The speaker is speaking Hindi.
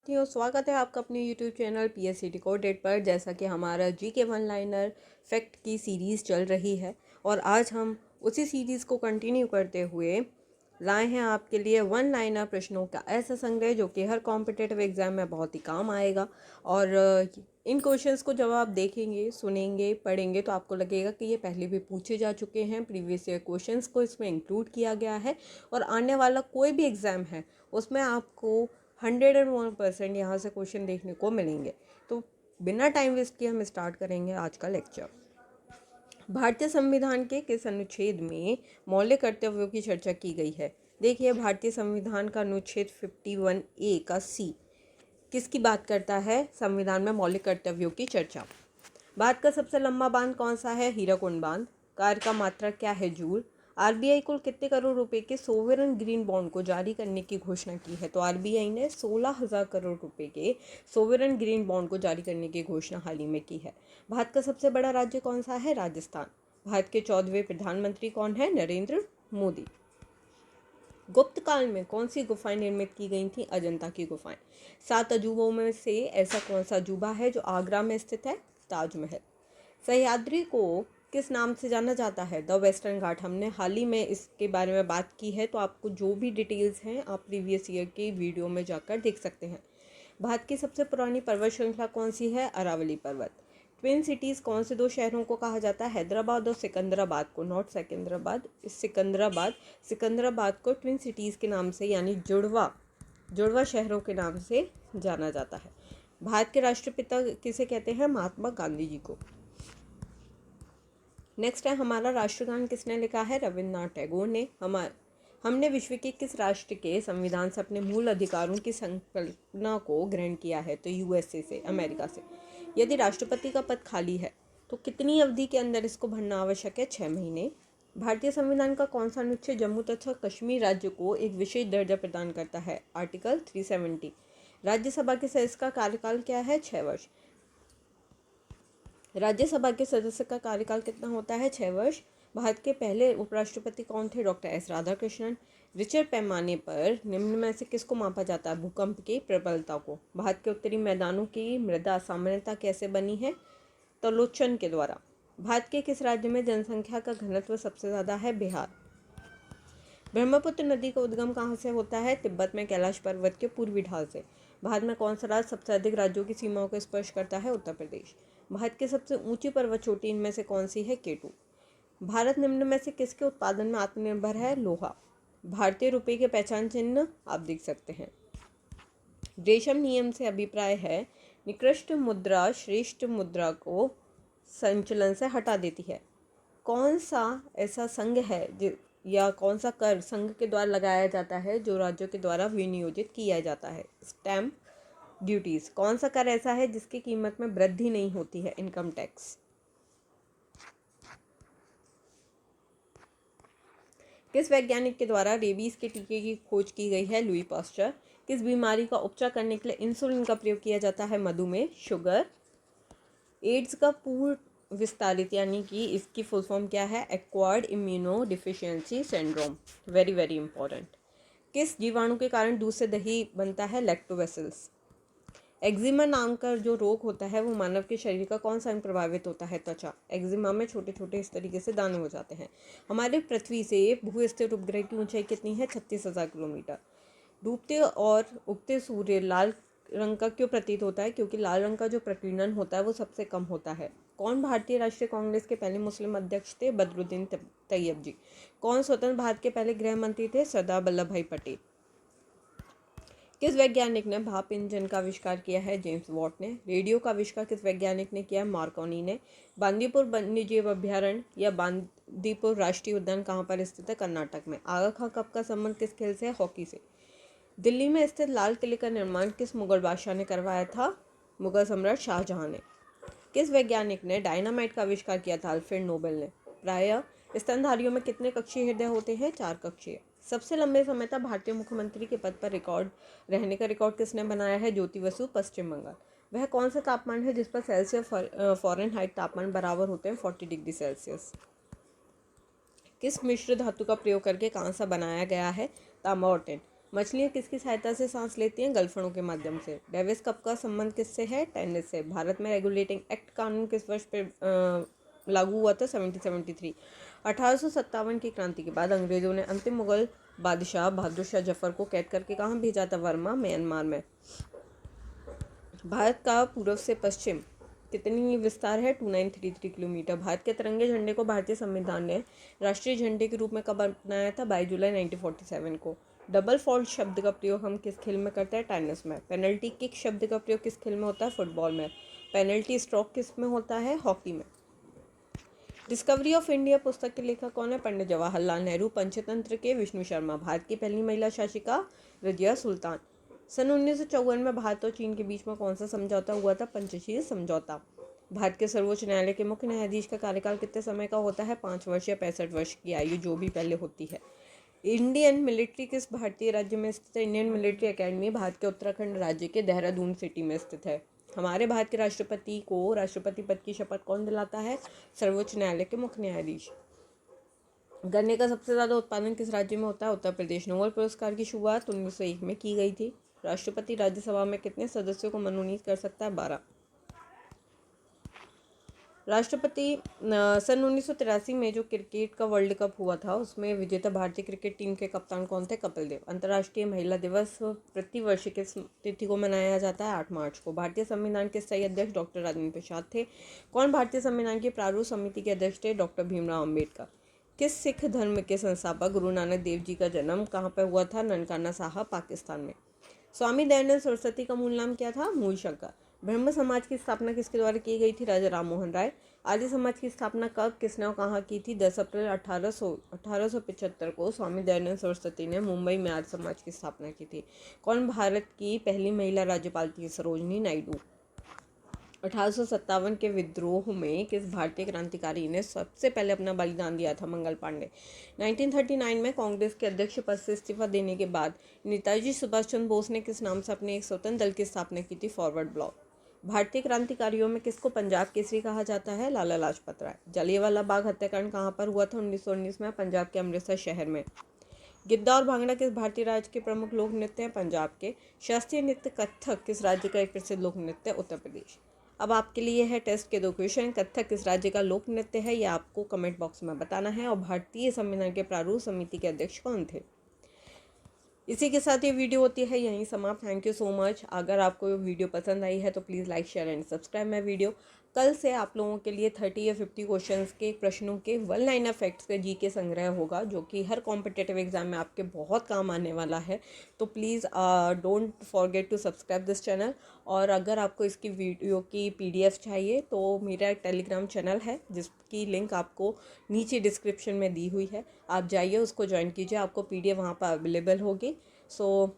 साथियों, स्वागत है आपका अपने YouTube चैनल PSC डिकोडेड पर। जैसा कि हमारा GK वन लाइनर फैक्ट की सीरीज़ चल रही है और आज हम उसी सीरीज़ को कंटिन्यू करते हुए लाए हैं आपके लिए वन लाइनर प्रश्नों का ऐसा संग्रह जो कि हर कॉम्पिटिटिव एग्ज़ाम में बहुत ही काम आएगा। और इन क्वेश्चंस को जब आप देखेंगे, सुनेंगे, पढ़ेंगे तो आपको लगेगा कि ये पहले भी पूछे जा चुके हैं। प्रीवियस ईयर क्वेश्चंस को इसमें इंक्लूड किया गया है और आने वाला कोई भी एग्ज़ाम है उसमें आपको 101% यहाँ से क्वेश्चन देखने को मिलेंगे। तो बिना टाइम वेस्ट किए हम स्टार्ट करेंगे आज का लेक्चर। भारतीय संविधान के किस अनुच्छेद में मौलिक कर्तव्यों की चर्चा की गई है? देखिए, भारतीय संविधान का अनुच्छेद 51A का C किसकी बात करता है? संविधान में मौलिक कर्तव्यों की चर्चा। भारत का सबसे लंबा बांध कौन सा है? हीराकुंड बांध। कार्य का मात्रक क्या है? जूल। आरबीआई कुल कितने करोड़ रुपए के सोवरेन ग्रीन बॉन्ड को जारी करने की घोषणा की है? तो आरबीआई ने 16,000 करोड़ रुपए के सोवरेन ग्रीन बॉन्ड को जारी करने की घोषणा हाल ही में की है। भारत का सबसे बड़ा राज्य कौन सा है? राजस्थान। भारत के 14वें प्रधानमंत्री कौन है? नरेंद्र मोदी। गुप्त काल में कौन सी गुफाएं निर्मित की गई थी? अजंता की गुफाएं। 7 अजूबों में से ऐसा कौन सा अजूबा है जो आगरा में स्थित है? ताजमहल। सह्याद्री को किस नाम से जाना जाता है? द वेस्टर्न घाट। हमने हाल ही में इसके बारे में बात की है, तो आपको जो भी डिटेल्स हैं आप प्रीवियस ईयर के वीडियो में जाकर देख सकते हैं। भारत की सबसे पुरानी पर्वत श्रृंखला कौन सी है? अरावली पर्वत। ट्विन सिटीज़ कौन से दो शहरों को कहा जाता है? हैदराबाद और सिकंदराबाद को, नॉट सिकंदराबाद, सिकंदराबाद को ट्विन सिटीज़ के नाम से यानी जुड़वा शहरों के नाम से जाना जाता है। भारत के राष्ट्रपिता किसे कहते हैं? महात्मा गांधी जी को। नेक्स्ट है हमारा राष्ट्रगान किसने लिखा है? रविन्द्रनाथ टैगोर ने। हमने विश्व के किस राष्ट्र के संविधान से अपने मूल अधिकारों की संकल्पना को ग्रहण किया है? तो यूएसए से, अमेरिका से। यदि राष्ट्रपति का पद खाली है तो कितनी अवधि के अंदर इसको भरना आवश्यक है? 6 महीने। भारतीय संविधान का कौन सा अनुच्छेद जम्मू तथा कश्मीर राज्य को एक विशेष दर्जा प्रदान करता है? आर्टिकल 370। राज्यसभा के सदस्य का कार्यकाल क्या है? 6 वर्ष। राज्यसभा के सदस्य का कार्यकाल कितना होता है? 6 वर्ष। भारत के पहले उपराष्ट्रपति कौन थे? Doctor S Radhakrishnan. रिचर पैमाने पर निम्न में से किसको मापा जाता है? भूकंप की प्रबलता को। भारत के उत्तरी मैदानों की मृदा सामान्यता कैसे बनी है? तलोचन के द्वारा। भारत के किस राज्य में जनसंख्या का घनत्व सबसे ज़्यादा है? बिहार। ब्रह्मपुत्र नदी का उद्गम कहाँ से होता है? तिब्बत में कैलाश पर्वत के पूर्वी ढाल से। भारत में कौन सा राज्य सबसे अधिक राज्यों की सीमाओं को स्पर्श करता है? उत्तर प्रदेश। भारत की सबसे ऊंची पर्वत चोटी इनमें से कौन सी है? केटू। भारत निम्न में से किसके उत्पादन में आत्मनिर्भर है? लोहा। भारतीय रुपये के पहचान चिन्ह आप देख सकते हैं। ग्रेशम नियम से अभिप्राय है निकृष्ट मुद्रा श्रेष्ठ मुद्रा को संचलन से हटा देती है। कौन सा ऐसा संघ है या कौन सा कर संघ के द्वारा लगाया जाता है जो राज्यों के द्वारा विनियोजित किया जाता है? Stamp duties. कौन सा कर ऐसा है जिसकी कीमत में वृद्धि नहीं होती है? Income tax. किस वैज्ञानिक के द्वारा रेबीज के टीके की खोज की गई है? Louis Pasteur. किस बीमारी का उपचार करने के लिए इंसुलिन का प्रयोग किया जाता है? मधुमेह, शुगर। एड्स का पूर्ण विस्तारित यानी कि इसकी फुल फॉर्म क्या है? Acquired immuno deficiency syndrome. Very very important. किस जीवाणु के कारण दूध से दही बनता है? लैक्टोबैसिलस। एक्जिमा नाम का जो रोग होता है वो मानव के शरीर का कौन सा अंग प्रभावित होता है? त्वचा। एक्जिमा में छोटे छोटे इस तरीके से दाने हो जाते हैं। हमारे पृथ्वी से भू स्थिर उपग्रह की ऊंचाई कितनी है? 36,000 किलोमीटर। डूबते और उगते सूर्य लाल रंग का क्यों प्रतीत होता है? क्योंकि लाल रंग का जो प्रकीर्णन होता है वो सबसे कम होता है। कौन भारतीय राष्ट्रीय कांग्रेस के पहले मुस्लिम अध्यक्ष थे? बदरुद्दीन तैयब जी। कौन स्वतंत्र भारत के पहले गृह मंत्री थे? सरदार वल्लभ भाई पटेल। किस वैज्ञानिक ने भाप इंजन का आविष्कार किया है? जेम्स वॉट ने। रेडियो का आविष्कार किस वैज्ञानिक ने किया? मार्कोनी ने। बांदीपुर वन्यजीव अभ्यारण्य या बांदीपुर राष्ट्रीय उद्यान कहाँ पर स्थित है? कर्नाटक में। आगा खां कप का संबंध किस खेल से है? हॉकी से। दिल्ली में स्थित लाल किले का निर्माण किस मुगल बादशाह ने करवाया था? मुगल सम्राट शाहजहां ने। किस वैज्ञानिक ने डायनामाइट का आविष्कार किया था? अल्फ्रेड नोबेल ने। प्रायः स्तनधारियों में कितने कक्षीय हृदय होते हैं? 4 कक्षीय। सबसे लंबे समय तक भारतीय मुख्यमंत्री के पद पर रहने का रिकॉर्ड किसने बनाया है? ज्योति बसु, पश्चिम बंगाल। वह कौन सा तापमान है जिस पर सेल्सियस फॉरेनहाइट तापमान बराबर होते हैं 40 डिग्री सेल्सियस? किस मिश्र धातु का प्रयोग करके कांसा बनाया गया है? तांबा और टिन। मछलियाँ किसकी सहायता से सांस लेती हैं? गलफड़ों के माध्यम से। डेविस कप का संबंध किससे है? टेनिस से। भारत में रेगुलेटिंग एक्ट कानून किस वर्ष पे लागू हुआ था? 1773। 1857 की क्रांति के बाद अंग्रेजों ने अंतिम मुगल बादशाह बहादुर शाह जफर को कैद करके कहाँ भेजा था? वर्मा, म्यांमार में। भारत का पूर्व से पश्चिम कितनी विस्तार है? 2933 किलोमीटर। भारत के तिरंगे झंडे को भारतीय संविधान ने राष्ट्रीय झंडे के रूप में कब अपनाया था? 22 जुलाई 1947 को। डबल फॉल्ट शब्द का प्रयोग हम किस खेल में करते हैं? टेनिस में। पेनल्टी किक शब्द का प्रयोग किस खेल में होता है? फुटबॉल में। पेनल्टी स्ट्रोक किस में होता है? हॉकी में। डिस्कवरी ऑफ इंडिया पुस्तक के लेखक कौन है? पंडित जवाहरलाल नेहरू। पंचतंत्र के विष्णु शर्मा। भारत की पहली महिला शासिका रजिया सुल्तान। सन 1954 में भारत और चीन के बीच में कौन सा समझौता हुआ था? पंचशील समझौता। भारत के सर्वोच्च न्यायालय के मुख्य न्यायाधीश का कार्यकाल कितने समय का होता है? 5 वर्ष या 65 वर्ष की आयु, जो भी पहले होती है। इंडियन मिलिट्री किस भारतीय राज्य में स्थित है? इंडियन मिलिट्री एकेडमी भारत के उत्तराखंड राज्य के देहरादून सिटी में स्थित है। हमारे भारत के राष्ट्रपति को राष्ट्रपति पद की शपथ कौन दिलाता है? सर्वोच्च न्यायालय के मुख्य न्यायाधीश। गन्ने का सबसे ज़्यादा उत्पादन किस राज्य में होता है? उत्तर प्रदेश। नोबेल पुरस्कार की शुरुआत 1901 में की गई थी। राष्ट्रपति राज्यसभा में कितने सदस्यों को मनोनीत कर सकता है? 12। राष्ट्रपति सन 1983 में जो क्रिकेट का वर्ल्ड कप हुआ था उसमें विजेता भारतीय क्रिकेट टीम के कप्तान कौन थे? कपिल देव। अंतर्राष्ट्रीय महिला दिवस प्रतिवर्ष किस तिथि को मनाया जाता है? 8 मार्च को। भारतीय संविधान के स्थायी अध्यक्ष डॉक्टर राजेंद्र प्रसाद थे। कौन भारतीय संविधान की प्रारूप समिति के अध्यक्ष थे? डॉक्टर भीमराव अम्बेडकर। किस सिख धर्म के संस्थापक गुरु नानक देव जी का जन्म कहाँ पर हुआ था? ननकाना साहब, पाकिस्तान में। स्वामी दयानंद सरस्वती का मूल नाम क्या था? मूलशंकर। ब्रह्म समाज की स्थापना किसके द्वारा की गई थी? राजा राम मोहन राय। आर्य समाज की स्थापना कब, किसने और कहाँ की थी? 10 अप्रैल 1875 को स्वामी दयानंद सरस्वती ने मुंबई में आर्य समाज की स्थापना की थी। कौन भारत की पहली महिला राज्यपाल थी? सरोजनी नायडू। 1857 के विद्रोह में किस भारतीय क्रांतिकारी ने सबसे पहले अपना बलिदान दिया था? मंगल पांडे। 1939 में कांग्रेस के अध्यक्ष पद से इस्तीफा देने के बाद नेताजी सुभाष चंद्र बोस ने किस नाम से अपने एक स्वतंत्र दल की स्थापना की थी? Forward block. भारतीय क्रांतिकारियों में किसको पंजाब केसरी कहा जाता है? लाला लाजपत राय। जलियांवाला बाग हत्याकांड कहाँ पर हुआ था? 1919 में पंजाब के अमृतसर शहर में। गिद्दा और भांगड़ा किस भारतीय राज्य के प्रमुख लोक नृत्य हैं? पंजाब के। शास्त्रीय नृत्य कथक किस राज्य का एक प्रसिद्ध लोक नृत्य? उत्तर प्रदेश। अब आपके लिए है टेस्ट के 2 क्वेश्चन। कथक किस राज्य का लोक नृत्य है? यह आपको कमेंट बॉक्स में बताना है। और भारतीय संविधान के प्रारूप समिति के अध्यक्ष कौन थे? इसी के साथ ये वीडियो होती है यहीं समाप्त। Thank you so much. अगर आपको वीडियो पसंद आई है तो please like, share and subscribe my video. कल से आप लोगों के लिए 30 या 50 क्वेश्चंस के प्रश्नों के 1 लाइनर फैक्ट्स का जी के संग्रह होगा, जो कि हर कॉम्पिटिटिव एग्जाम में आपके बहुत काम आने वाला है। तो please don't forget to subscribe this channel. और अगर आपको इसकी वीडियो की PDF चाहिए तो मेरा एक टेलीग्राम चैनल है जिसकी लिंक आपको नीचे डिस्क्रिप्शन में दी हुई है। आप जाइए, उसको ज्वाइन कीजिए, आपको PDF वहाँ पर अवेलेबल होगी। सो